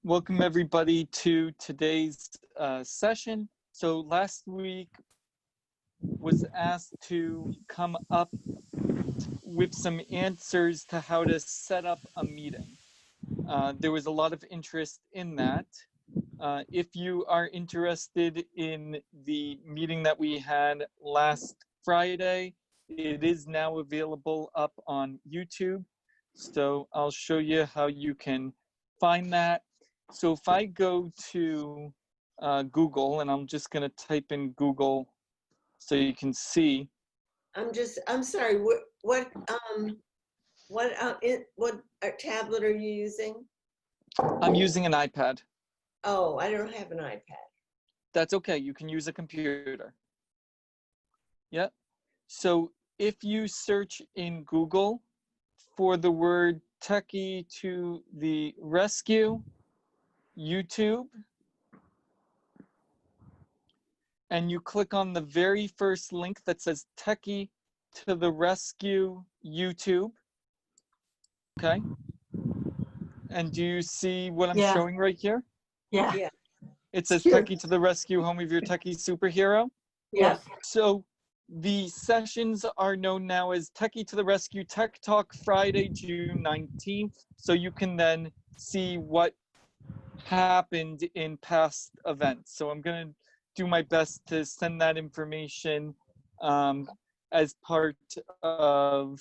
Welcome everybody to today's session. So last week was asked to come up with some answers to how to set up a meeting. There was a lot of interest in that. If you are interested in the meeting that we had last Friday, it is now available up on YouTube. So I'll show you how you can find that. So if I go to Google, and I'm just going to type in Google so you can see. I'm sorry, what tablet are you using? I'm using an iPad. Oh, I don't have an iPad. That's okay. You can use a computer. Yep. So if you search in Google for the word Techie to the rescue, YouTube, and you click on the very first link that says Techie to the rescue, YouTube. Okay. And do you see what I'm showing right here? Yeah. Yeah. It says Techie to the rescue, home of your Techie superhero. Yes. So the sessions are known now as Techie to the Rescue Tech Talk Friday, June 19th. So you can then see what happened in past events. So I'm going to do my best to send that information as part of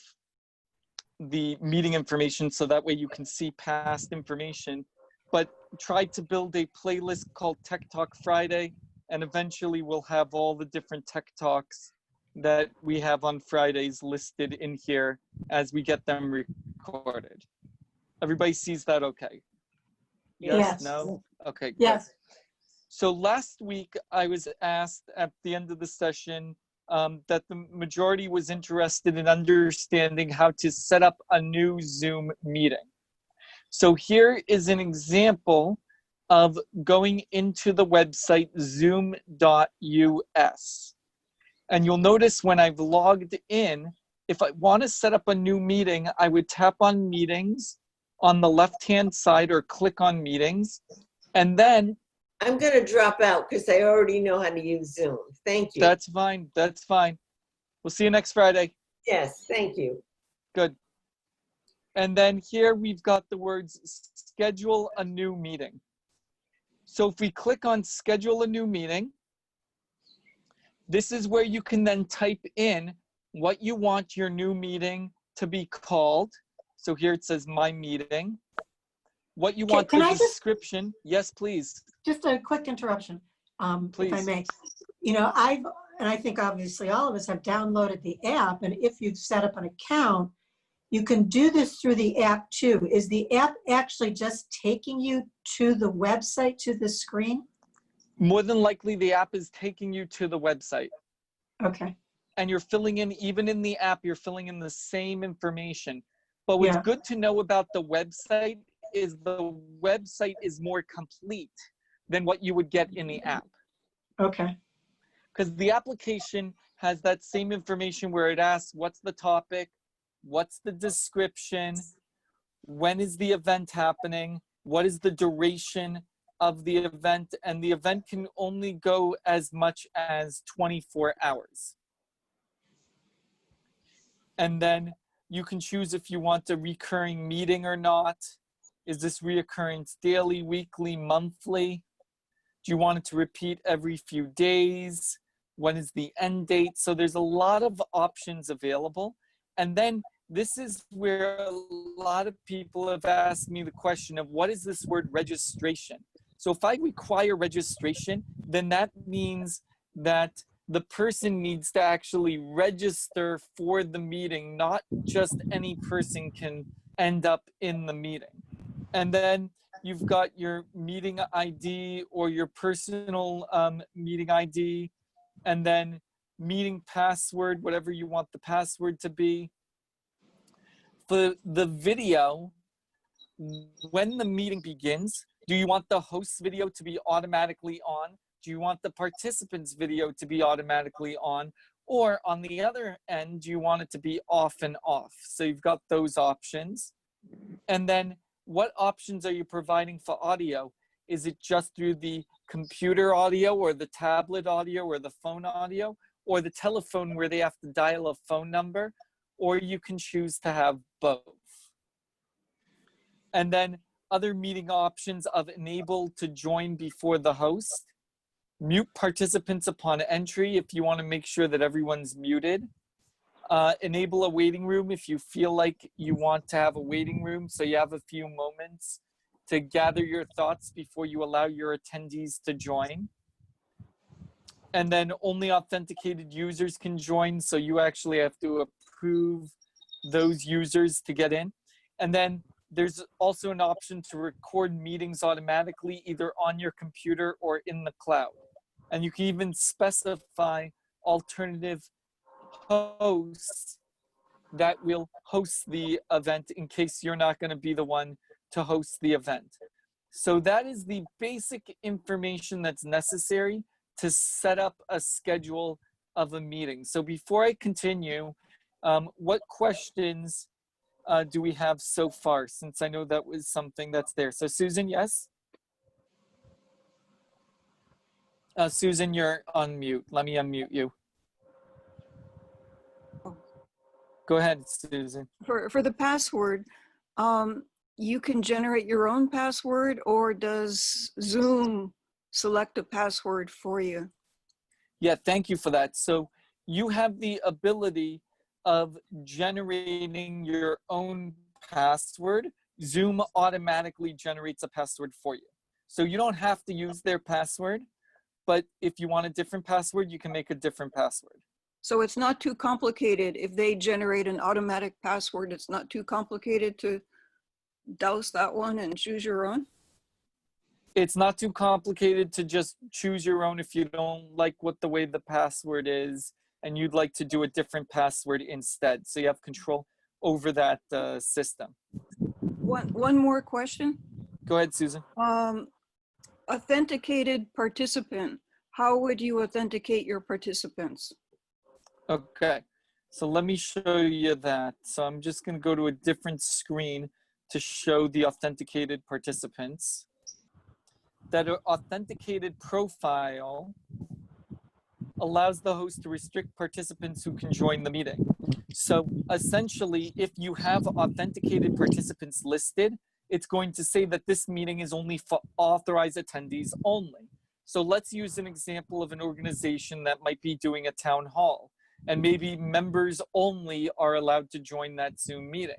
the meeting information, so that way you can see past information. But try to build a playlist called Tech Talk Friday, and eventually we'll have all the different Tech Talks that we have on Fridays listed in here as we get them recorded. Everybody sees that okay? Yes. No? Okay, good. Yes. So last week I was asked at the end of the session that the majority was interested in understanding how to set up a new Zoom meeting. So here is an example of going into the website zoom.us. And you'll notice when I've logged in, if I want to set up a new meeting, I would tap on meetings on the left-hand side or click on meetings. And then I'm going to drop out because I already know how to use Zoom. Thank you. That's fine. That's fine. We'll see you next Friday. Yes, thank you. Good. And then here we've got the words schedule a new meeting. So if we click on schedule a new meeting, this is where you can then type in what you want your new meeting to be called. So here it says my meeting. What you want the description. Yes, please. Just a quick interruption, Please. if I may. You know, I think obviously all of us have downloaded the app, and if you've set up an account, you can do this through the app too. Is the app actually just taking you to the website, to the screen? More than likely, the app is taking you to the website. Okay. And you're filling in, even in the app, you're filling in the same information. But what's good to know about the website is the website is more complete than what you would get in the app. Okay. Because the application has that same information where it asks, what's the topic? What's the description? When is the event happening? What is the duration of the event? And the event can only go as much as 24 hours. And then you can choose if you want a recurring meeting or not. Is this reoccurrence daily, weekly, monthly? Do you want it to repeat every few days? When is the end date? So there's a lot of options available. And then this is where a lot of people have asked me the question of what is this word registration? So if I require registration, then that means that the person needs to actually register for the meeting, not just any person can end up in the meeting. And then you've got your meeting ID or your personal meeting ID, and then meeting password, whatever you want the password to be. For the video, when the meeting begins, do you want the host's video to be automatically on? Do you want the participants' video to be automatically on? Or on the other end, do you want it to be off and off? So you've got those options. And then what options are you providing for audio? Is it just through the computer audio or the tablet audio or the phone audio or the telephone where they have to dial a phone number? Or you can choose to have both. And then other meeting options of enable to join before the host, mute participants upon entry if you want to make sure that everyone's muted, enable a waiting room if you feel like you want to have a waiting room so you have a few moments to gather your thoughts before you allow your attendees to join. And then only authenticated users can join, so you actually have to approve those users to get in. And then there's also an option to record meetings automatically either on your computer or in the cloud. And you can even specify alternative hosts that will host the event in case you're not going to be the one to host the event. So that is the basic information that's necessary to set up a schedule of a meeting. So before I continue, what questions do we have so far, since I know that was something that's there? So Susan, yes? Susan, you're on mute. Let me unmute you. Go ahead, Susan. For the password, you can generate your own password, or does Zoom select a password for you? Yeah, thank you for that. So you have the ability of generating your own password. Zoom automatically generates a password for you. So you don't have to use their password, but if you want a different password, you can make a different password. So it's not too complicated. If they generate an automatic password, it's not too complicated to douse that one and choose your own? It's not too complicated to just choose your own if you don't like what the way the password is and you'd like to do a different password instead. So you have control over that system. One more question. Go ahead, Susan. Authenticated participant. How would you authenticate your participants? Okay, so let me show you that. So I'm just going to go to a different screen to show the authenticated participants. That authenticated profile allows the host to restrict participants who can join the meeting. So essentially, if you have authenticated participants listed, it's going to say that this meeting is only for authorized attendees only. So let's use an example of an organization that might be doing a town hall, and maybe members only are allowed to join that Zoom meeting.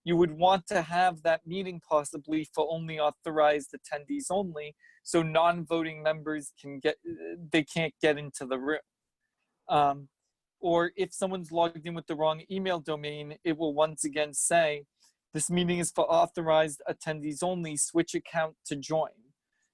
You would want to have that meeting possibly for only authorized attendees only, so non-voting members can't get into the room. Or if someone's logged in with the wrong email domain, it will once again say, this meeting is for authorized attendees only, switch account to join.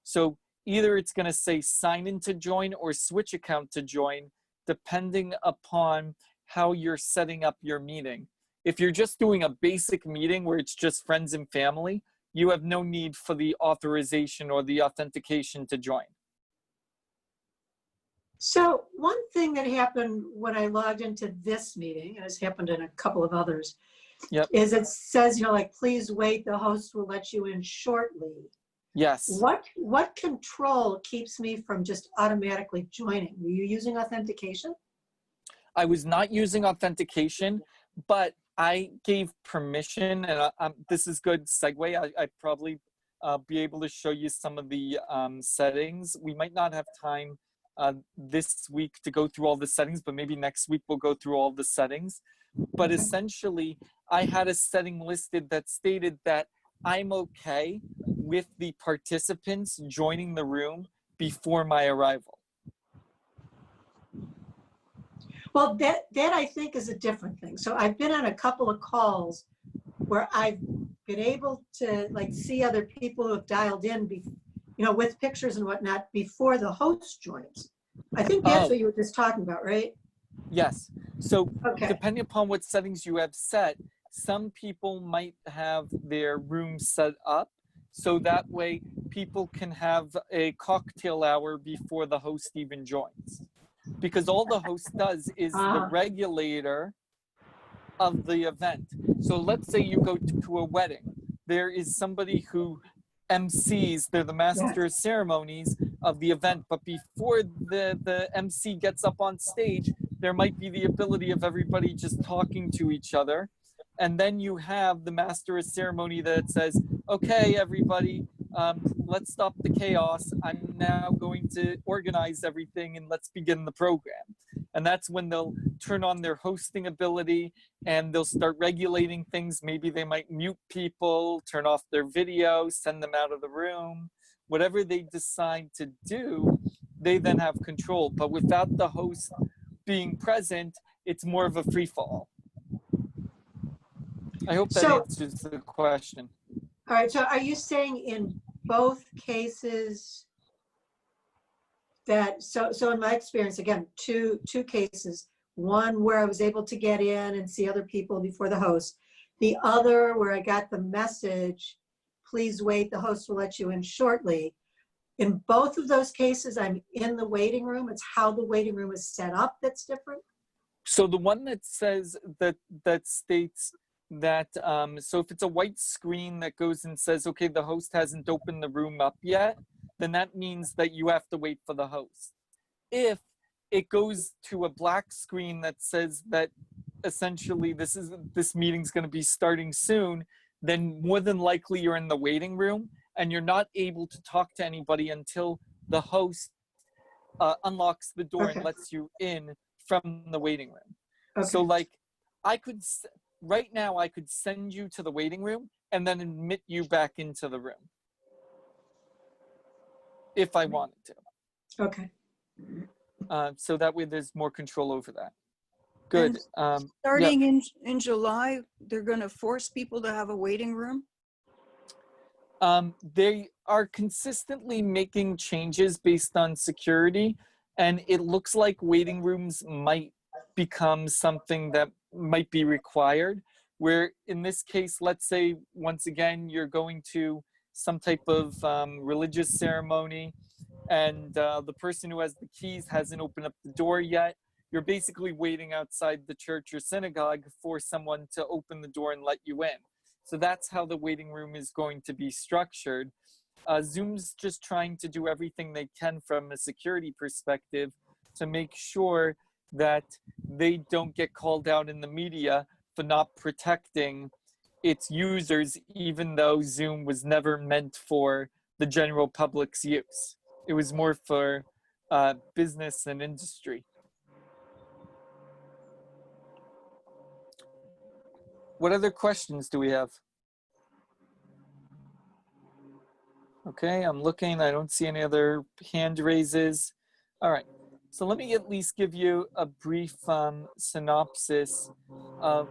So either it's gonna say sign in to join or switch account to join, depending upon how you're setting up your meeting. If you're just doing a basic meeting where it's just friends and family, you have no need for the authorization or the authentication to join. So one thing that happened when I logged into this meeting, and it's happened in a couple of others, Yep. is it says, like, please wait, the host will let you in shortly. Yes. What control keeps me from just automatically joining? Were you using authentication? I was not using authentication, but I gave permission, and this is good segue. I probably be able to show you some of the settings. We might not have time this week to go through all the settings, but maybe next week we'll go through all the settings. But essentially, I had a setting listed that stated that I'm okay with the participants joining the room before my arrival. Well, that I think is a different thing. So I've been on a couple of calls where I've been able to see other people who have dialed in, with pictures and whatnot before the host joins. I think that's what you were just talking about, right? Yes. So okay. Depending upon what settings you have set, some people might have their room set up so that way people can have a cocktail hour before the host even joins. Because all the host does is the regulator of the event. So let's say you go to a wedding. there is somebody who MCs, they're the master of ceremonies of the event, but before the MC gets up on stage, there might be the ability of everybody just talking to each other. And then you have the master of ceremony that says, okay, everybody, let's stop the chaos. I'm now going to organize everything and let's begin the program. And that's when they'll turn on their hosting ability and they'll start regulating things. Maybe they might mute people, turn off their video, send them out of the room. Whatever they decide to do, they then have control. But without the host being present, it's more of a free fall. I hope that answers the question. All right, so are you saying in both cases that, so in my experience, again, two cases, one where I was able to get in and see other people before the host, the other where I got the message, please wait, the host will let you in shortly. In both of those cases, I'm in the waiting room. It's how the waiting room is set up that's different? So the one that says that states that, so if it's a white screen that goes and says, okay, the host hasn't opened the room up yet, then that means that you have to wait for the host. If it goes to a black screen that says that essentially this meeting's going to be starting soon, then more than likely you're in the waiting room and you're not able to talk to anybody until the host unlocks the door and lets you in from the waiting room. Okay. So like right now I could send you to the waiting room and then admit you back into the room if I wanted to. Okay. So that way there's more control over that. Good. Starting in July, they're going to force people to have a waiting room? They are consistently making changes based on security, and it looks like waiting rooms might become something that might be required, where in this case, let's say, once again, you're going to some type of religious ceremony, and the person who has the keys hasn't opened up the door yet. You're basically waiting outside the church or synagogue for someone to open the door and let you in. So that's how the waiting room is going to be structured. Zoom's just trying to do everything they can from a security perspective to make sure that they don't get called out in the media for not protecting its users, even though Zoom was never meant for the general public's use. It was more for business and industry. What other questions do we have? Okay, I'm looking. I don't see any other hand raises. All right, so let me at least give you a brief synopsis of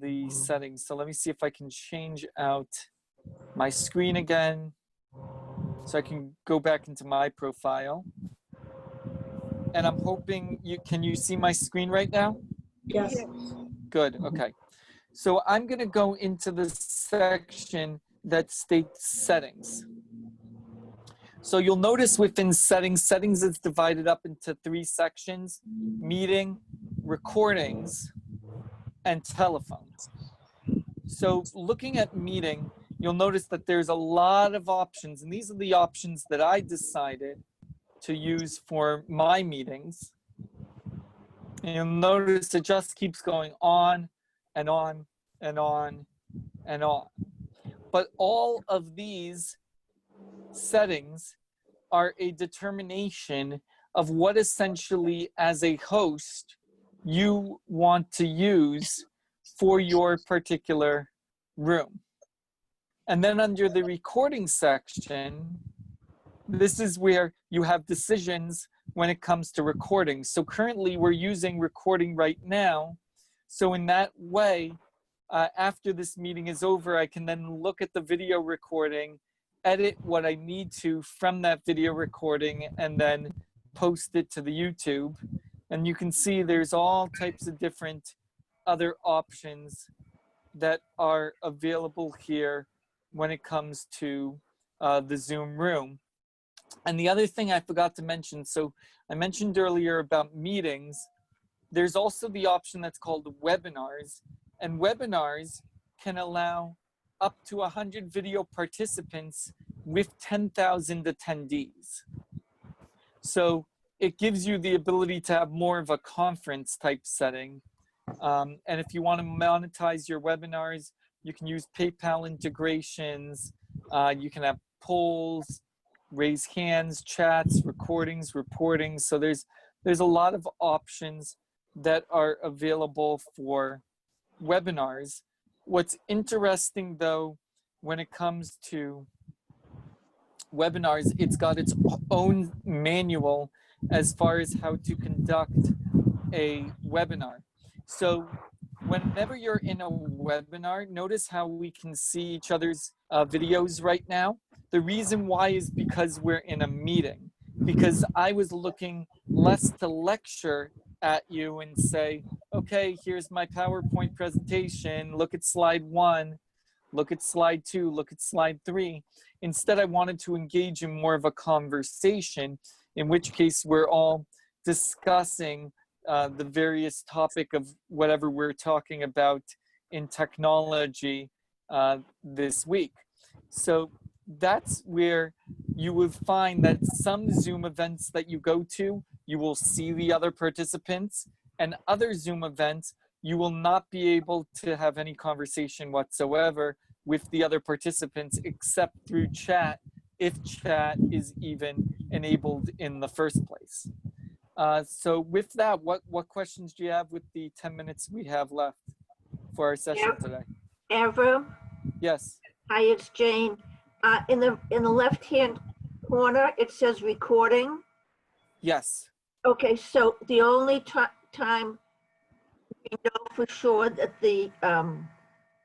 the settings. So let me see if I can change out my screen again so I can go back into my profile. And I'm hoping can you see my screen right now? Yes. Good, okay. So I'm going to go into the section that states settings. So you'll notice within settings is divided up into 3 sections: meeting, recordings, and telephones. So looking at meeting, you'll notice that there's a lot of options, and these are the options that I decided to use for my meetings. And you'll notice it just keeps going on and on and on and on. But all of these settings are a determination of what essentially as a host you want to use for your particular room. And then under the recording section, this is where you have decisions when it comes to recording. So currently we're using recording right now. So in that way, after this meeting is over, I can then look at the video recording, edit what I need to from that video recording, and then post it to the YouTube. And you can see there's all types of different other options that are available here when it comes to the Zoom room. And the other thing I forgot to mention, so I mentioned earlier about meetings, there's also the option that's called webinars, and webinars can allow up to 100 video participants with 10,000 attendees. So it gives you the ability to have more of a conference type setting. And if you want to monetize your webinars, you can use PayPal integrations. You can have polls, raise hands, chats, recordings, reporting. So there's a lot of options that are available for webinars. What's interesting though, when it comes to webinars, it's got its own manual as far as how to conduct a webinar. So whenever you're in a webinar, notice how we can see each other's videos right now. The reason why is because we're in a meeting, because I was looking less to lecture at you and say, okay, here's my PowerPoint presentation, look at slide 1, look at slide 2, look at slide 3. Instead, I wanted to engage in more of a conversation, in which case we're all discussing the various topic of whatever we're talking about in technology this week. So that's where you will find that some Zoom events that you go to, you will see the other participants, and other Zoom events, you will not be able to have any conversation whatsoever with the other participants except through chat, if chat is even enabled in the first place. So with that, what questions do you have with the 10 minutes we have left for our session today? Avril, Yes. hi, it's Jane. In the left-hand corner, it says recording. Yes. Okay, so the only time we know for sure that the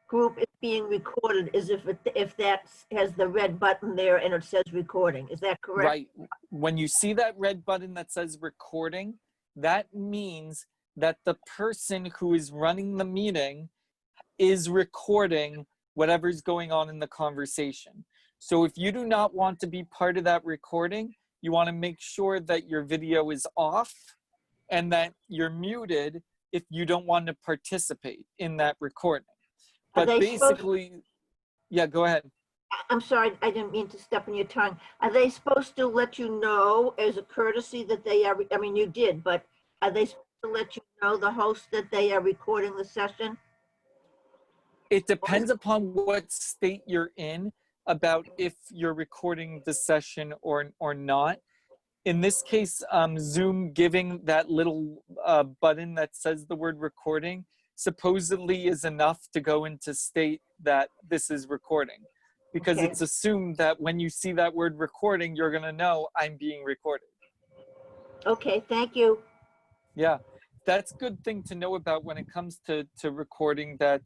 group is being recorded is if that has the red button there and it says recording. Is that correct? Right. When you see that red button that says recording, that means that the person who is running the meeting is recording whatever's going on in the conversation. So if you do not want to be part of that recording, you want to make sure that your video is off and that you're muted if you don't want to participate in that recording. But basically, yeah, go ahead. I'm sorry, I didn't mean to step on your tongue. Are they supposed to let you know as a courtesy that they are, I mean, you did, but are they supposed to let you know, the host, that they are recording the session? It depends upon what state you're in about if you're recording the session or not. In this case, Zoom giving that little button that says the word recording supposedly is enough to go into state that this is recording, because Okay. it's assumed that when you see that word recording, you're gonna know I'm being recorded. Okay, thank you. Yeah, that's a good thing to know about when it comes to recording, that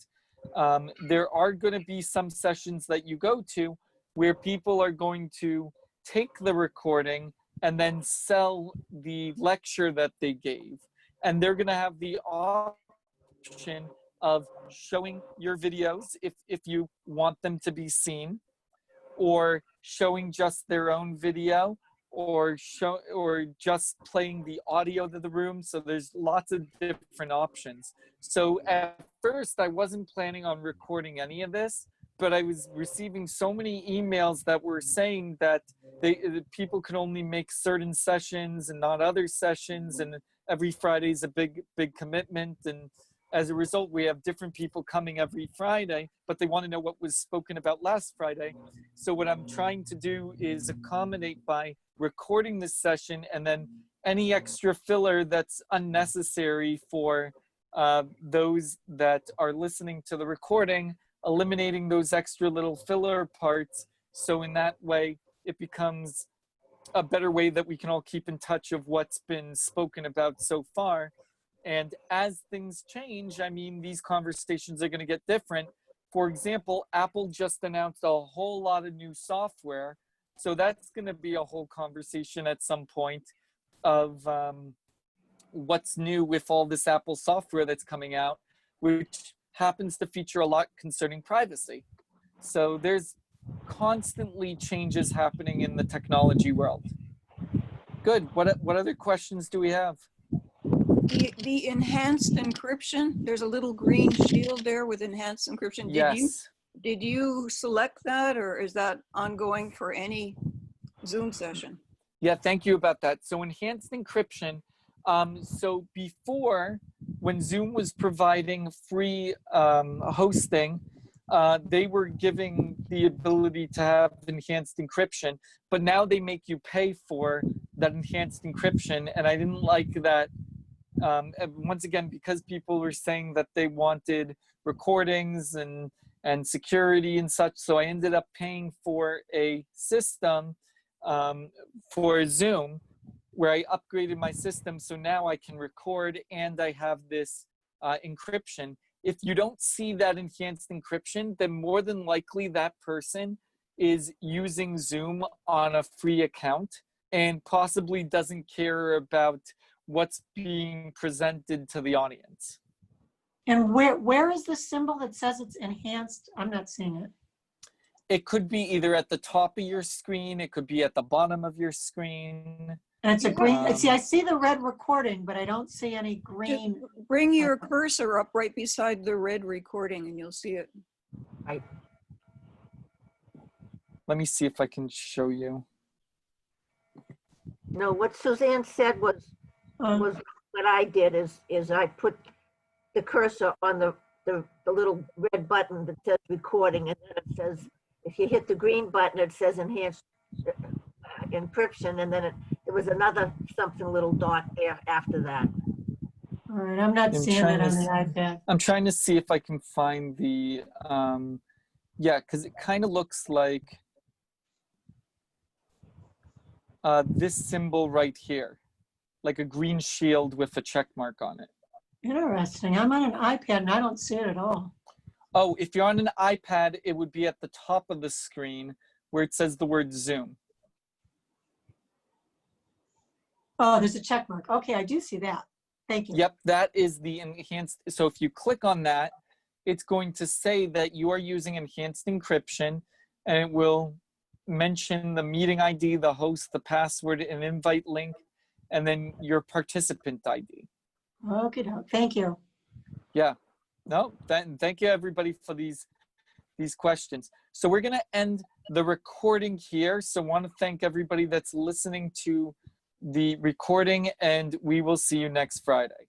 there are going to be some sessions that you go to where people are going to take the recording and then sell the lecture that they gave. And they're going to have the option of showing your videos if you want them to be seen, or showing just their own video, or just playing the audio to the room. So there's lots of different options. So at first I wasn't planning on recording any of this, but I was receiving so many emails that were saying that people could only make certain sessions and not other sessions, and every Friday is a big commitment, and as a result we have different people coming every Friday, but they want to know what was spoken about last Friday. So what I'm trying to do is accommodate by recording this session, and then any extra filler that's unnecessary for those that are listening to the recording, eliminating those extra little filler parts. So in that way, it becomes a better way that we can all keep in touch of what's been spoken about so far. And as things change, I mean, these conversations are going to get different. For example, Apple just announced a whole lot of new software. So that's going to be a whole conversation at some point of what's new with all this Apple software that's coming out, which happens to feature a lot concerning privacy. So there's constantly changes happening in the technology world. Good. What other questions do we have? The enhanced encryption, there's a little green shield there with enhanced encryption. Yes. did you select that, or is that ongoing for any Zoom session? Yeah, thank you about that. So enhanced encryption. So before, when Zoom was providing free hosting, they were giving the ability to have enhanced encryption, but now they make you pay for that enhanced encryption. And I didn't like that. And once again, because people were saying that they wanted recordings and security and such, so I ended up paying for a system for Zoom, where I upgraded my system, so now I can record and I have this encryption. If you don't see that enhanced encryption, then more than likely that person is using Zoom on a free account and possibly doesn't care about what's being presented to the audience. And where is the symbol that says it's enhanced? I'm not seeing it. It could be either at the top of your screen, it could be at the bottom of your screen. And it's a green, see, I Um, see the red recording, but I don't see any green. Bring your cursor up right beside the red recording and you'll see it. Let me see if I can show you. No, what Suzanne said was what I did is I put the cursor on the little red button that says recording, and then it says, if you hit the green button, it says enhanced encryption, and then there was another something little dot there after that. All right, I'm not I'm seeing trying it on to the iPad. I'm trying to see if I can find the, yeah, because it kind of looks like this symbol right here, like a green shield with a check mark on it. Interesting. I'm on an iPad and I don't see it at all. Oh, if you're on an iPad, it would be at the top of the screen where it says the word Zoom. Oh, there's a check mark. Okay, I do see that. Thank you. Yep, that is the enhanced. So if you click on that, it's going to say that you are using enhanced encryption, and it will mention the meeting ID, the host, the password, an invite link, and then your participant ID. Okay, thank you. Yeah, no, thank you everybody for these questions. So we're gonna end the recording here. So I want to thank everybody that's listening to the recording, and we will see you next Friday.